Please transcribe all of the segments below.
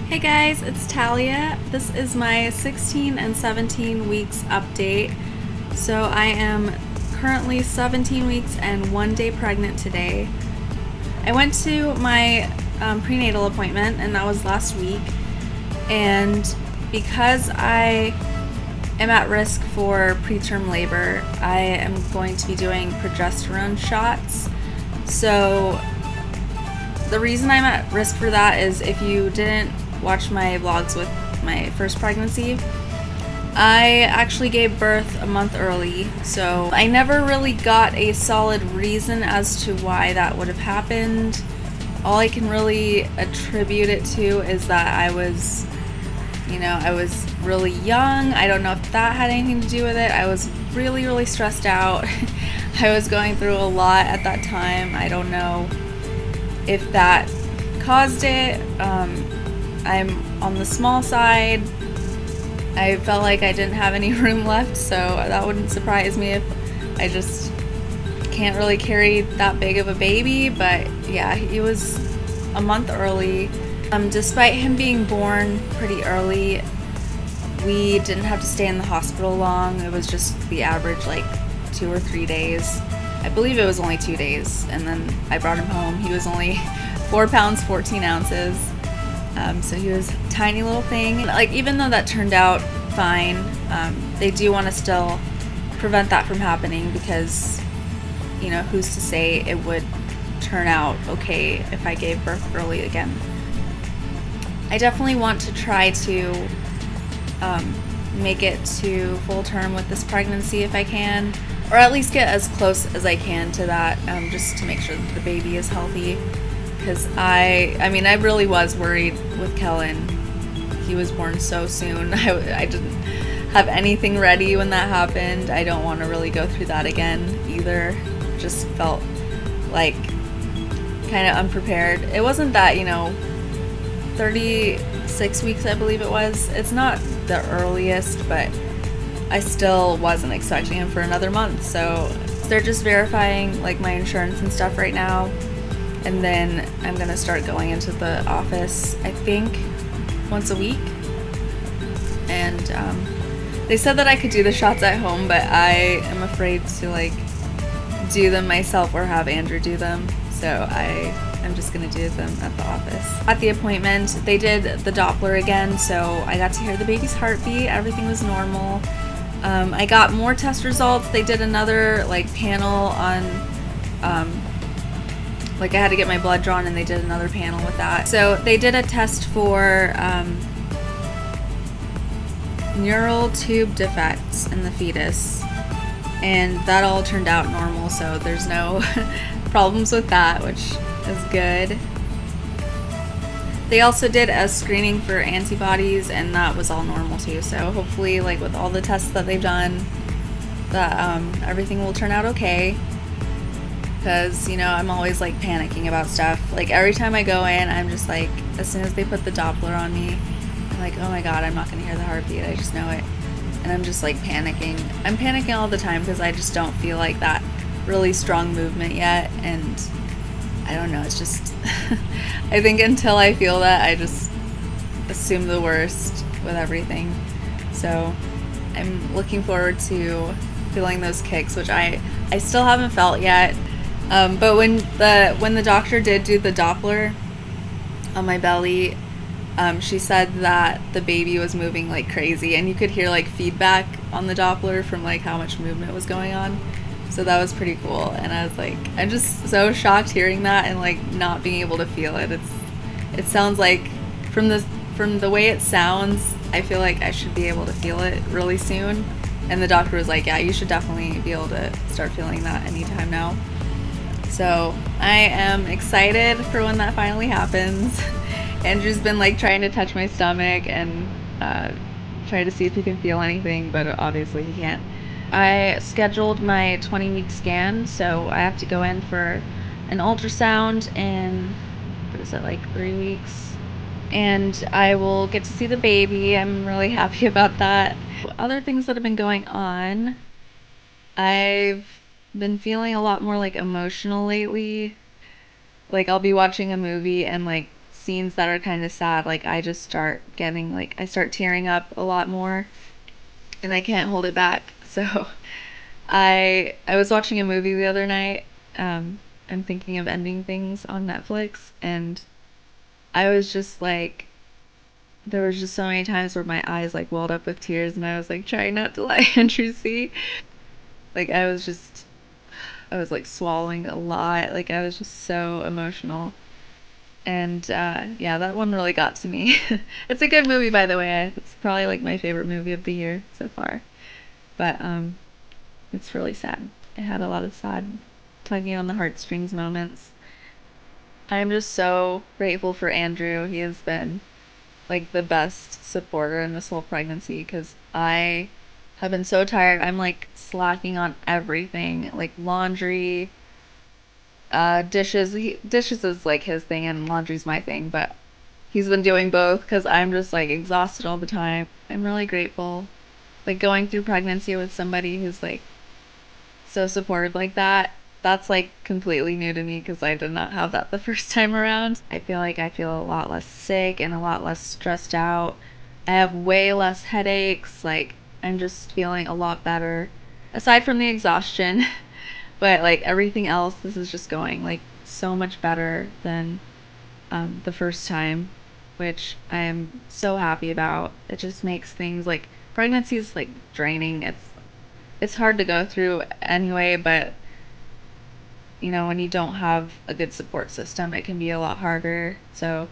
Hey guys, it's Talia. This is my 16 and 17 weeks update. So I am currently 17 weeks and 1 day pregnant today. I went to my prenatal appointment, and that was last week. And because I am at risk for preterm labor, I am going to be doing progesterone shots. So the reason I'm at risk for that is, if you didn't watch my vlogs with my first pregnancy, I actually gave birth a month early, so I never really got a solid reason as to why that would have happened. All I can really attribute it to is that I was really young. I don't know if that had anything to do with it. I was really stressed out. I was going through a lot at that time. I don't know if that caused it. I'm on the small side. I felt like I didn't have any room left, so that wouldn't surprise me if I just can't really carry that big of a baby. But yeah, he was a month early. Despite him being born pretty early, we didn't have to stay in the hospital long. It was just the average, like 2 or 3 days. I believe it was only 2 days, and then I brought him home. He was only 4 pounds 14 ounces. So he was a tiny little thing. Like, even though that turned out fine, they do want to still prevent that from happening, because, who's to say it would turn out okay if I gave birth early again. I definitely want to try to make it to full term with this pregnancy if I can, or at least get as close as I can to that, just to make sure that the baby is healthy. Because I really was worried with Kellen. He was born so soon. I didn't have anything ready when that happened. I don't want to really go through that again either. Just felt like kind of unprepared. It wasn't that, 36 weeks I believe it was. It's not the earliest, but I still wasn't expecting him for another month. So they're just verifying like my insurance and stuff right now. And then I'm going to start going into the office, I think, once a week. And they said that I could do the shots at home, but I am afraid to do them myself or have Andrew do them. So I'm just going to do them at the office. At the appointment, they did the Doppler again, so I got to hear the baby's heartbeat. Everything was normal. I got more test results. They did another panel on I had to get my blood drawn, and they did another panel with that. So they did a test for neural tube defects in the fetus, and that all turned out normal, so there's no problems with that, which is good. They also did a screening for antibodies, and that was all normal too, so hopefully with all the tests that they've done, that everything will turn out okay. Because, I'm always panicking about stuff. Every time I go in, I'm just as soon as they put the Doppler on me, I'm like, oh my god, I'm not going to hear the heartbeat. I just know it. And I'm just panicking. I'm panicking all the time because I just don't feel that really strong movement yet. And I don't know, it's just, I think until I feel that, I just assume the worst with everything. So I'm looking forward to feeling those kicks, which I still haven't felt yet. But when the doctor did do the Doppler on my belly, she said that the baby was moving like crazy, and you could hear feedback on the Doppler from how much movement was going on. So that was pretty cool, and I was I'm just so shocked hearing that and not being able to feel it. It sounds from the way it sounds, I feel I should be able to feel it really soon. And the doctor was yeah, you should definitely be able to start feeling that anytime now. So I am excited for when that finally happens. Andrew's been trying to touch my stomach and try to see if he can feel anything, but obviously he can't. I scheduled my 20-week scan, so I have to go in for an ultrasound in, 3 weeks? And I will get to see the baby. I'm really happy about that. Other things that have been going on, I've been feeling a lot more emotional lately. I'll be watching a movie and scenes that are kind of sad, like I just start getting like I start tearing up a lot more, and I can't hold it back. So I was watching a movie the other night. I'm thinking of ending things on Netflix, and I was just like, there was just so many times where my eyes like welled up with tears, and I was like trying not to let Andrew see. Like I was like swallowing a lot. Like I was just so emotional. And yeah, that one really got to me. It's a good movie, by the way. It's probably like my favorite movie of the year so far. But it's really sad. It had a lot of sad, tugging on the heartstrings moments. I'm just so grateful for Andrew. He has been like the best supporter in this whole pregnancy because I have been so tired. I'm like slacking on everything, like laundry, dishes. Dishes is like his thing, and laundry's my thing. But he's been doing both because I'm just like exhausted all the time. I'm really grateful. Like going through pregnancy with somebody who's like so supportive like that. That's like completely new to me because I did not have that the first time around. I feel like I feel a lot less sick and a lot less stressed out. I have way less headaches. Like, I'm just feeling a lot better. Aside from the exhaustion, but like everything else, this is just going like so much better than the first time, which I'm so happy about. It just makes things like pregnancy is like draining. It's hard to go through anyway, but you know, when you don't have a good support system, it can be a lot harder. So,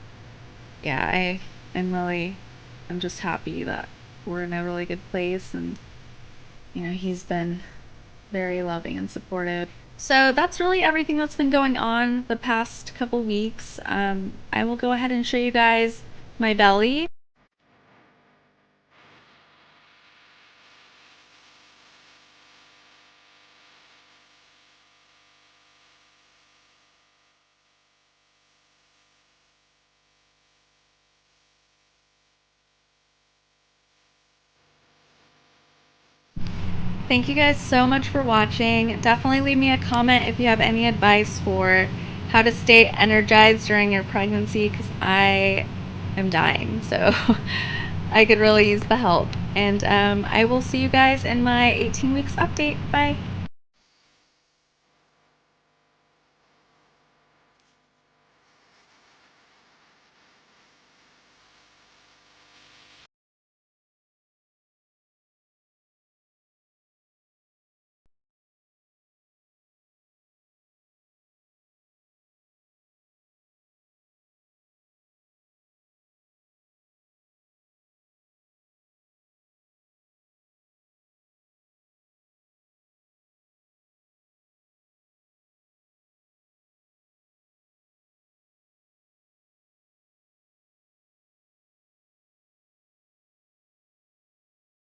yeah, I'm just happy that we're in a really good place, and you know, he's been very loving and supportive. So that's really everything that's been going on the past couple weeks. I will go ahead and show you guys my belly. Thank you guys so much for watching. Definitely leave me a comment if you have any advice for how to stay energized during your pregnancy because I am dying. So I could really use the help. And I will see you guys in my 18 weeks update. Bye.